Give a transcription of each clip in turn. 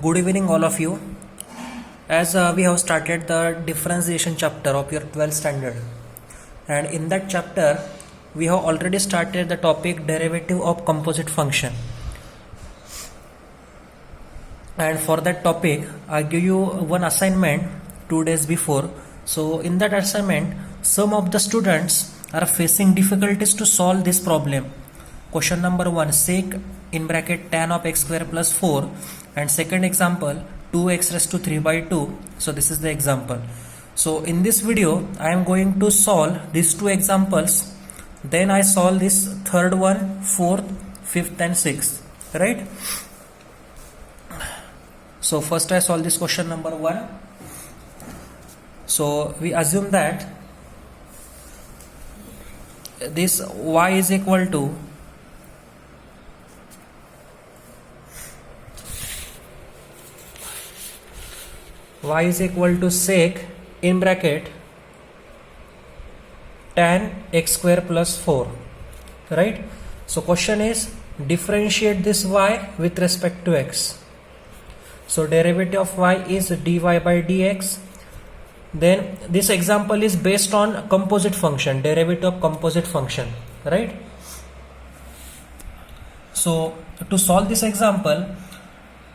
Good evening, all of you. As we have started the differentiation chapter of your 12th standard, and in that chapter, we have already started the topic derivative of composite function. And for that topic, I give you one assignment 2 days before. So, in that assignment, some of the students are facing difficulties to solve this problem. Question number 1, sec in bracket tan of x square plus 4, and second example 2x raised to 3 by 2. So this is the example. So in this video I am going to solve these two examples, then I solve this third one, fourth, fifth and sixth, right? So first I solve this question number 1. So we assume that this y is equal to sec in bracket tan x square plus 4, right? So question is differentiate this y with respect to x. So derivative of y is dy by dx. Then this example is based on composite function, derivative of composite function, right? So to solve this example,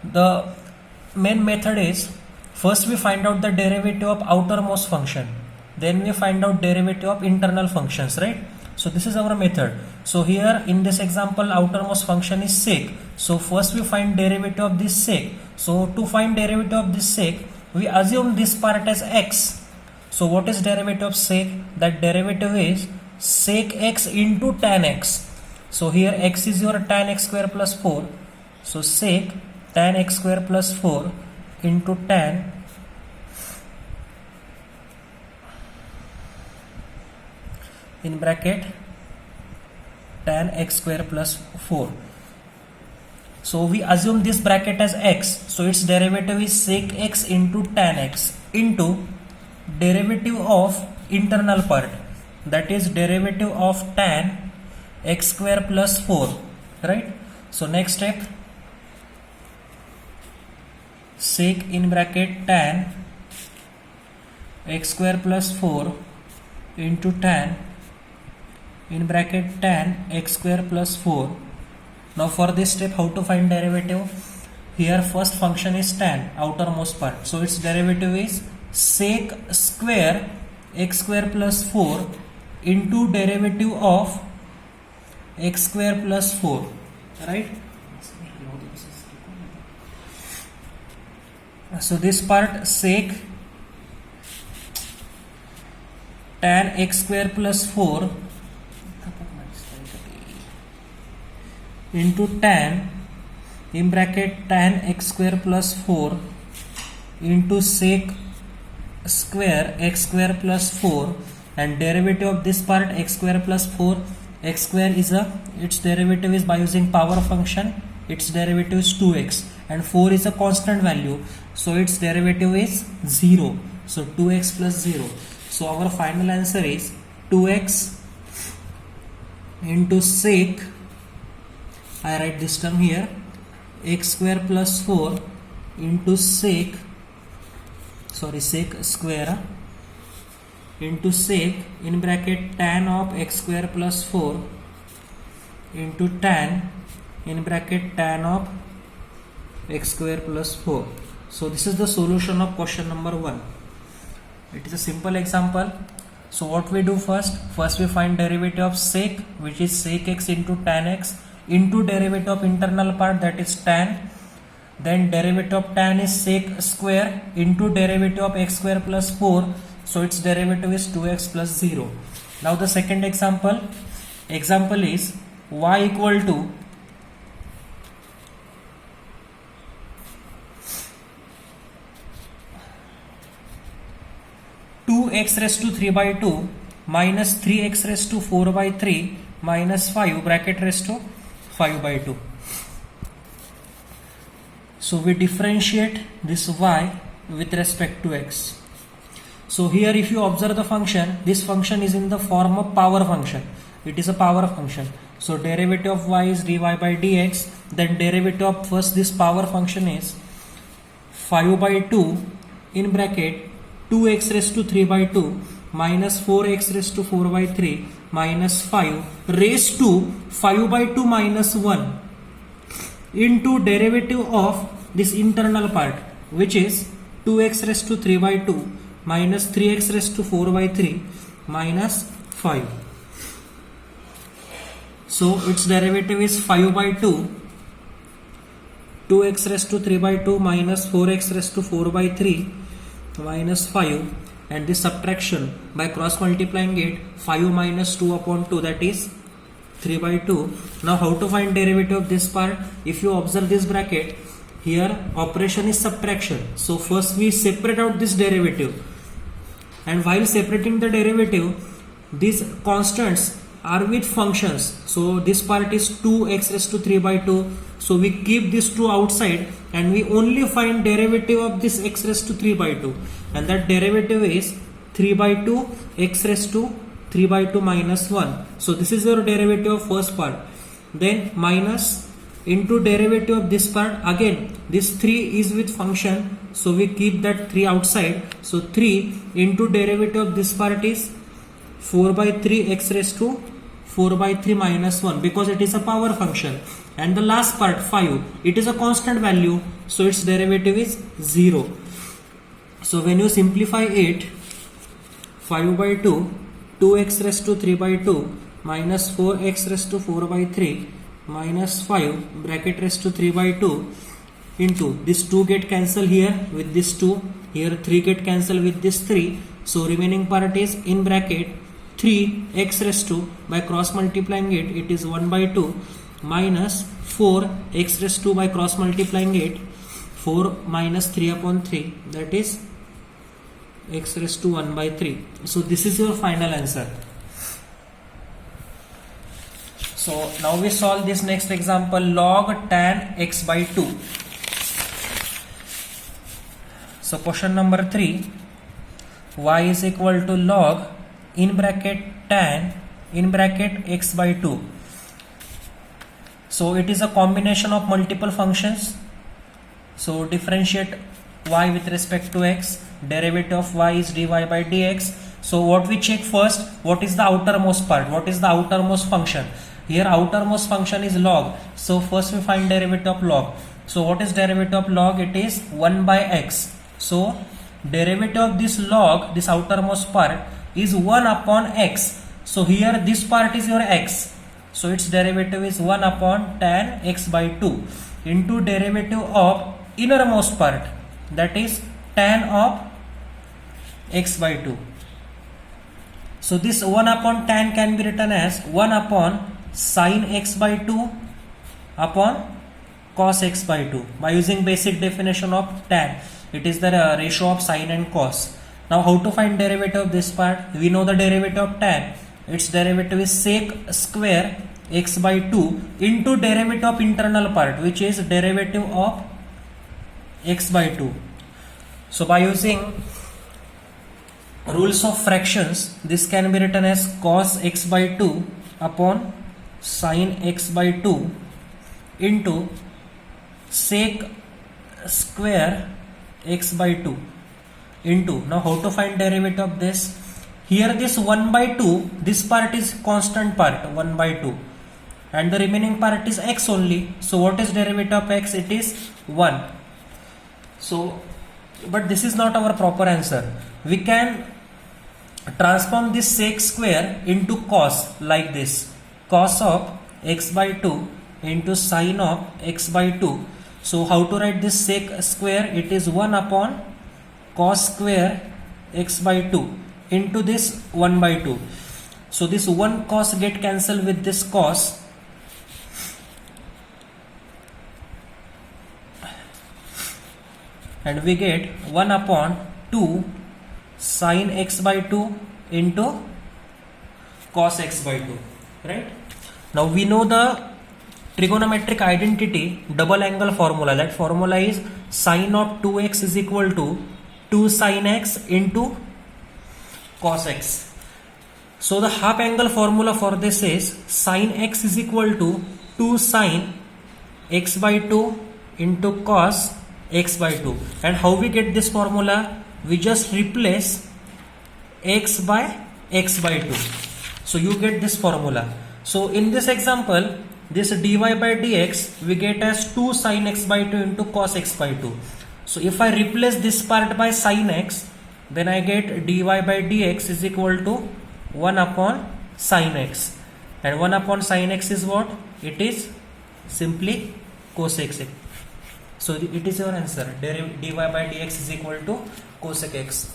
the main method is, first we find out the derivative of outermost function, then we find out derivative of internal functions, right? So this is our method. So here in this example, outermost function is sec. So first we find derivative of this sec. So to find derivative of this sec, we assume this part as x. So what is derivative of sec? That derivative is sec x into tan x. So here x is your tan x square plus 4. So sec tan x square plus 4 into tan in bracket tan x square plus 4. So we assume this bracket as x. So its derivative is sec x into tan x into derivative of internal part, that is derivative of tan x square plus 4, right? So next step, sec in bracket tan x square plus 4 into tan in bracket tan x square plus 4. Now for this step, how to find derivative? Here first function is tan, outermost part. So its derivative is sec square x square plus 4 into derivative of x square plus 4, right? So this part sec tan x square plus 4 into tan in bracket tan x square plus 4 into sec square x square plus 4, and derivative of this part x square plus 4, x square is its derivative is by using power function, its derivative is 2x, and 4 is a constant value, so its derivative is 0. So 2x plus 0. So our final answer is 2x into sec, I write this term here, x square plus 4 into sec square into sec in bracket tan of x square plus 4 into tan in bracket tan of x square plus 4. So this is the solution of question number 1. It is a simple example. So what we do first we find derivative of sec, which is sec x into tan x, into derivative of internal part, that is tan. Then derivative of tan is sec square into derivative of x square plus 4. So its derivative is 2x plus 0. Now the second example is y equal to x raised to 3 by 2 minus 3x raised to 4 by 3 minus 5 bracket raised to 5 by 2. So we differentiate this y with respect to x. So here if you observe the function, this function is in the form of power function. It is a power function. So derivative of y is dy by dx. Then derivative of first this power function is 5 by 2 in bracket 2x raised to 3 by 2 minus 4x raised to 4 by 3 minus 5 raised to 5 by 2 minus 1 into derivative of this internal part, which is 2x raised to 3 by 2 minus 3x raised to 4 by 3 minus 5. So its derivative is 5 by 2, 2x raised to 3 by 2 minus 4x raised to 4 by 3 minus 5, and this subtraction by cross multiplying it, 5 minus 2 upon 2, that is 3 by 2. Now how to find derivative of this part? If you observe this bracket, here operation is subtraction. So first we separate out this derivative, and while separating the derivative, these constants are with functions. So this part is 2x raised to 3 by 2. So we keep this 2 outside and we only find derivative of this x raised to 3 by 2, and that derivative is 3 by 2 x raised to 3 by 2 minus 1. So this is your derivative of first part. Then minus into derivative of this part, again this 3 is with function, so we keep that 3 outside. So 3 into derivative of this part is 4 by 3 x raised to 4 by 3 minus 1, because it is a power function. And the last part 5, it is a constant value, so its derivative is 0. So when you simplify it, 5 by 2, 2x raised to 3 by 2 minus 4x raised to 4 by 3 minus 5 bracket raised to 3 by 2 into this 2 get cancel here with this 2, here 3 get cancel with this 3. So remaining part is in bracket 3x raised to, by cross multiplying it, it is 1 by 2 minus 4x raised to, by cross multiplying it, 4 minus 3 upon 3, that is x raised to 1 by 3. So this is your final answer. So now we solve this next example, log tan x by 2. So question number 3, y is equal to log in bracket tan in bracket x by 2. So it is a combination of multiple functions. So differentiate y with respect to x, derivative of y is dy by dx. So what we check first, what is the outermost part, what is the outermost function? Here outermost function is log, so first we find derivative of log. So what is derivative of log? It is 1 by x. So derivative of this log, this outermost part, is 1 upon x. So here this part is your x, so its derivative is 1 upon tan x by 2 into derivative of innermost part, that is tan of x by 2. So this 1 upon tan can be written as 1 upon sin x by 2 upon cos x by 2, by using basic definition of tan. It is the ratio of sin and cos. Now how to find derivative of this part? We know the derivative of tan. Its derivative is sec square x by 2 into derivative of internal part, which is derivative of x by 2. So by using rules of fractions, this can be written as cos x by 2 upon sin x by 2 into sec square x by 2 into, now how to find derivative of this? Here this 1 by 2, this part is constant part 1 by 2, and the remaining part is x only. So what is derivative of x? It is 1. So but this is not our proper answer. We can transform this sec square into cos like this, cos of x by 2 into sin of x by 2. So how to write this sec square? It is 1 upon cos square x by 2 into this 1 by 2. So this 1 cos get cancelled with this cos, and we get 1 upon 2 sin x by 2 into cos x by 2, right? Now we know the trigonometric identity, double angle formula. That formula is sin of 2x is equal to 2 sin x into cos x. So the half angle formula for this is sin x is equal to 2 sin x by 2 into cos x by 2. And how we get this formula? We just replace x by x by 2. So you get this formula. So in this example, this dy by dx we get as 2 sin x by 2 into cos x by 2. So if I replace this part by sin x, then I get dy by dx is equal to 1 upon sin x. And 1 upon sin x is what? It is simply cosec x. So it is your answer. Dy by dx is equal to cosec x.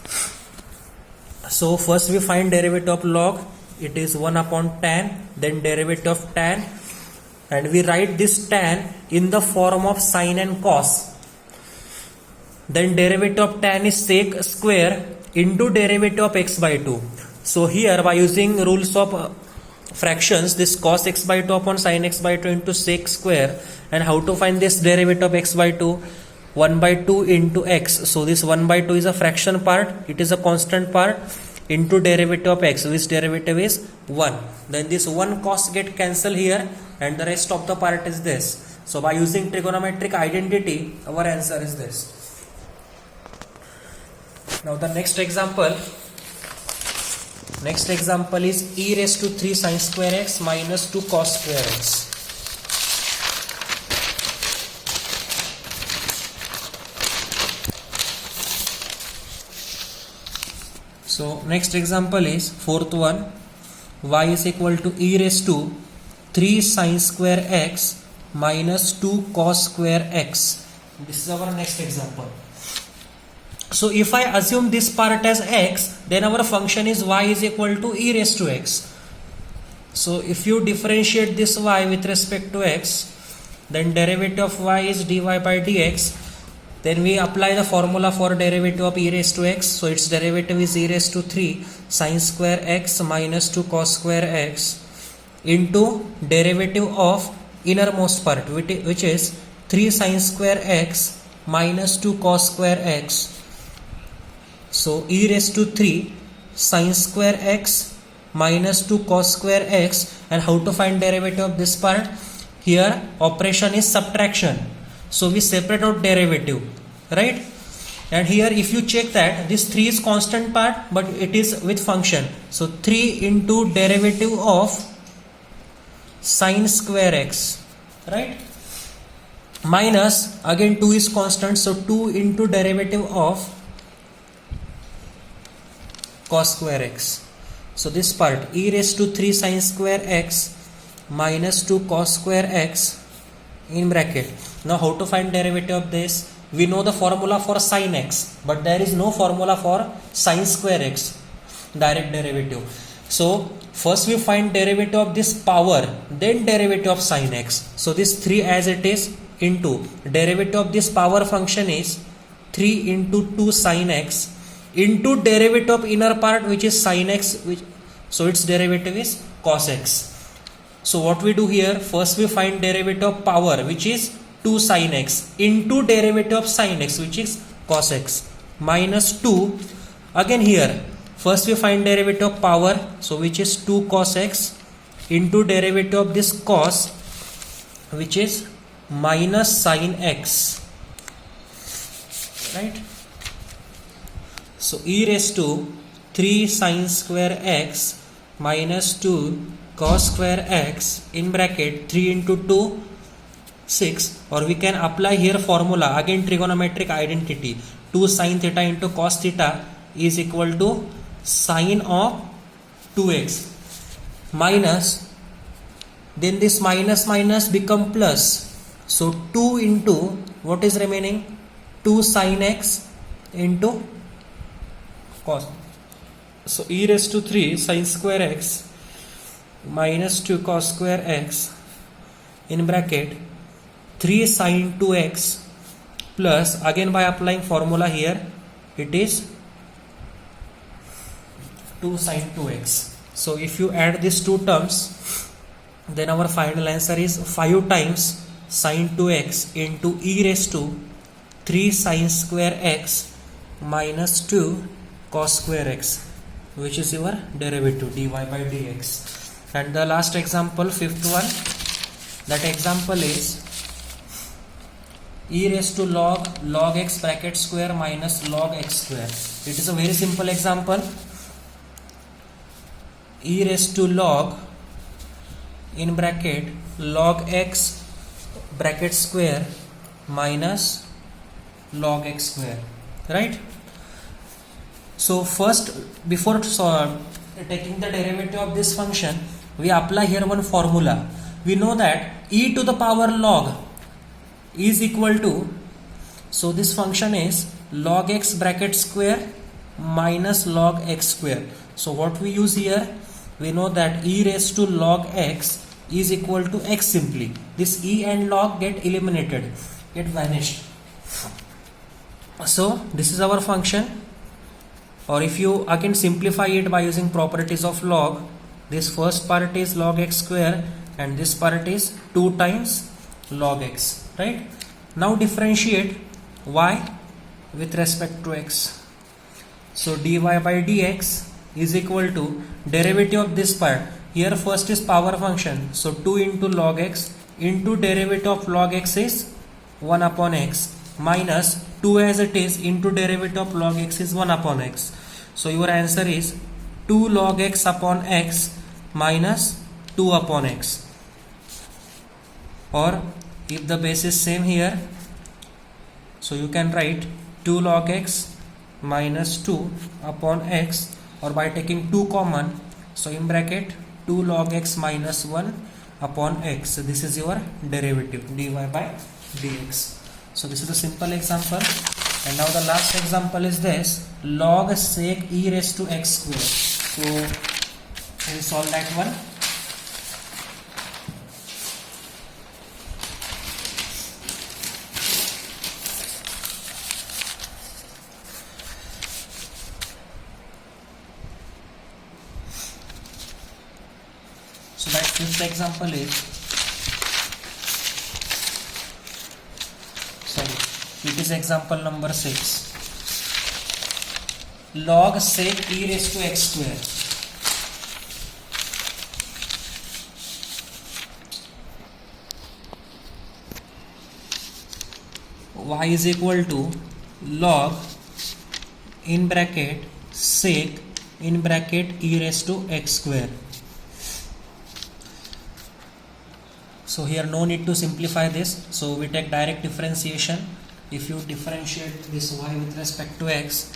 So first we find derivative of log. It is 1 upon tan. Then derivative of tan. And we write this tan in the form of sin and cos. Then derivative of tan is sec square into derivative of x by 2. So here by using rules of fractions, this cos x by 2 upon sin x by 2 into sec square. And how to find this derivative of x by 2? 1 by 2 into x. So this 1 by 2 is a fraction part. It is a constant part into derivative of x, which derivative is 1. Then this 1 cos get cancelled here and the rest of the part is this. So by using trigonometric identity, our answer is this. Now the next example is e raised to 3 sin square x minus 2 cos square x. So next example is fourth one, y is equal to e raised to 3 sin square x minus 2 cos square x. This is our next example. So if I assume this part as x, then our function is y is equal to e raised to x. So if you differentiate this y with respect to x, then derivative of y is dy by dx. Then we apply the formula for derivative of e raised to x. So its derivative is e raised to 3 sin square x minus 2 cos square x into derivative of innermost part, which is 3 sin square x minus 2 cos square x. So e raised to 3 sin square x minus 2 cos square x. And how to find derivative of this part? Here operation is subtraction. So we separate out derivative, right? And here if you check that this 3 is constant part, but it is with function. So 3 into derivative of sin square x, right? Minus again 2 is constant. So 2 into derivative of cos square x. So this part e raised to 3 sin square x minus 2 cos square x in bracket. Now how to find derivative of this? We know the formula for sin x, but there is no formula for sin square x, direct derivative. So first we find derivative of this power, then derivative of sin x. So this 3 as it is into derivative of this power function is 3 into 2 sin x into derivative of inner part, which is sin x, so its derivative is cos x. So what we do here, first we find derivative of power, which is 2 sin x into derivative of sin x, which is cos x, minus 2. Again here first we find derivative of power, so which is 2 cos x into derivative of this cos, which is minus sin x, right? So e raised to 3 sin square x minus 2 cos square x in bracket 3 into 2 6, or we can apply here formula, again trigonometric identity, 2 sin theta into cos theta is equal to sine of 2x minus, then this minus minus become plus. So 2 into what is remaining, 2 sin x into cos. So e raised to 3 sin square x minus 2 cos square x in bracket 3 sin 2x plus, again by applying formula here, it is 2 sin 2x. So if you add these two terms, then our final answer is 5 times sin 2x into e raised to 3 sin square x minus 2 cos square x, which is your derivative dy by dx. And the last example, fifth one, that example is e raised to log x bracket square minus log x square. It is a very simple example. E raised to log in bracket log x bracket square minus log x square, right? So first, before taking the derivative of this function, we apply here one formula. We know that e to the power log is equal to, so this function is log x bracket square minus log x square. So what we use here, we know that e raised to log x is equal to x simply. This e and log get eliminated, get vanished. So this is our function. Or if you again simplify it by using properties of log, this first part is log x square and this part is 2 times log x, right? Now differentiate y with respect to x. So dy by dx is equal to derivative of this part. Here first is power function, so 2 into log x into derivative of log x is 1 upon x minus 2 as it is into derivative of log x is 1 upon x. So your answer is 2 log x upon x minus 2 upon x. Or if the base is same here, so you can write 2 log x minus 2 upon x, or by taking 2 common, so in bracket 2 log x minus 1 upon x. So this is your derivative dy by dx. So this is a simple example. And now the last example is this, log sec e raised to x square. So we will solve that one. So that fifth example is, it is example number 6. Log sec e raised to x square. Y is equal to log in bracket sec in bracket e raised to x square. So here no need to simplify this, so we take direct differentiation. If you differentiate this y with respect to x,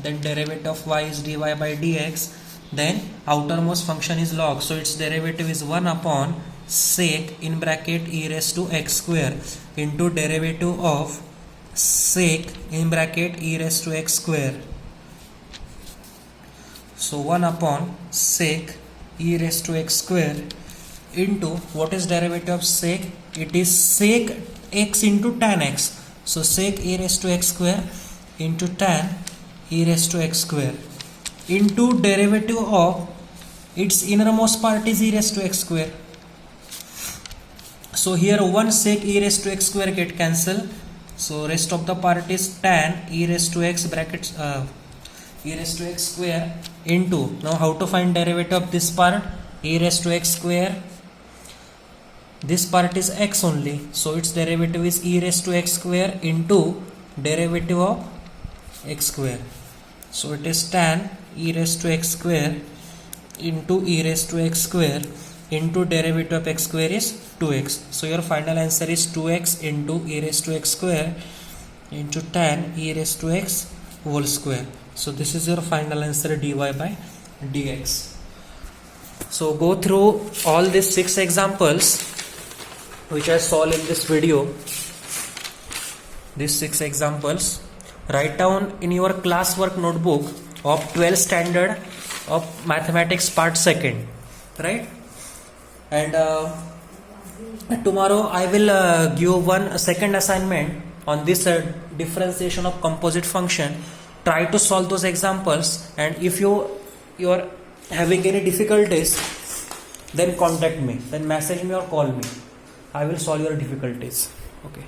then derivative of y is dy by dx, then outermost function is log, so its derivative is 1 upon sec in bracket e raised to x square into derivative of sec in bracket e raised to x square. So 1 upon sec e raised to x square into, what is derivative of sec? It is sec x into tan x. So sec e raised to x square into tan e raised to x square into derivative of its innermost part is e raised to x square. So here 1 sec e raised to x square get cancelled. So rest of the part is tan e raised to x brackets e raised to x square into, now how to find derivative of this part? E raised to x square. This part is x only, so its derivative is e raised to x square into derivative of x square. So it is tan e raised to x square into e raised to x square into derivative of x square is 2x. So your final answer is 2x into e raised to x square into tan e raised to x whole square. So this is your final answer dy by dx. So go through all these 6 examples which I solved in this video. These 6 examples, write down in your classwork notebook of 12th standard of mathematics part 2nd, right? And tomorrow I will give one second assignment on this differentiation of composite function. Try to solve those examples, and if you are having any difficulties, then contact me, then message me or call me. I will solve your difficulties. Okay.